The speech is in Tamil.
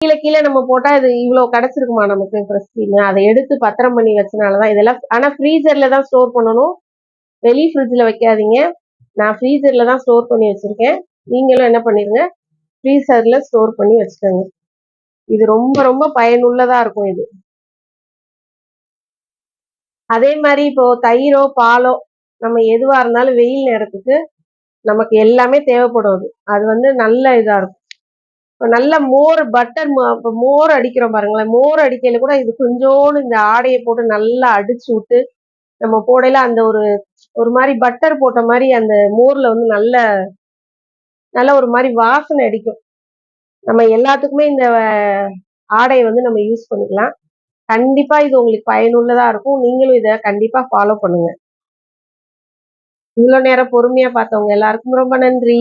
கீழே கீழே நம்ம போட்டா இது இவ்வளவு கிடைச்சிருக்குமா நமக்கு ஃப்ரெஷ் கிரீம். அதை எடுத்து பத்திரம் பண்ணி வச்சனாலதான் இதெல்லாம். ஆனா ஃப்ரீசர்ல தான் ஸ்டோர் பண்ணணும், வெளி ஃப்ரிட்ஜ்ல வைக்காதீங்க. நான் ஃப்ரீசர்ல தான் ஸ்டோர் பண்ணி வச்சிருக்கேன். நீங்களும் என்ன பண்ணிருங்க, ஃப்ரீசர்ல ஸ்டோர் பண்ணி வச்சுக்கோங்க. இது ரொம்ப ரொம்ப பயனுள்ளதா இருக்கும் இது. அதே மாதிரி இப்போ தயிரோ பாலோ நம்ம எதுவா இருந்தாலும் வெயில் நேரத்துக்கு நமக்கு எல்லாமே தேவைப்படும். அது வந்து நல்ல இதா இருக்கும். இப்போ நல்ல மோர் பட்டர் மோர் அடிக்கிறோம் பாருங்களேன், மோர் அடிக்கையில கூட இது கொஞ்சோண்டு இந்த ஆடையை போட்டு நல்லா அடிச்சு விட்டு நம்ம போடையில அந்த ஒரு ஒரு மாதிரி பட்டர் போட்ட மாதிரி அந்த மோர்ல வந்து நல்ல நல்ல ஒரு மாதிரி வாசனை அடிக்கும். நம்ம எல்லாத்துக்குமே இந்த ஆடையை வந்து நம்ம யூஸ் பண்ணிக்கலாம். கண்டிப்பா இது உங்களுக்கு பயனுள்ளதா இருக்கும். நீங்களும் இதை கண்டிப்பா ஃபாலோ பண்ணுங்க. இவ்வளவு நேரம் பொறுமையா பார்த்தவங்க எல்லாருக்கும் ரொம்ப நன்றி.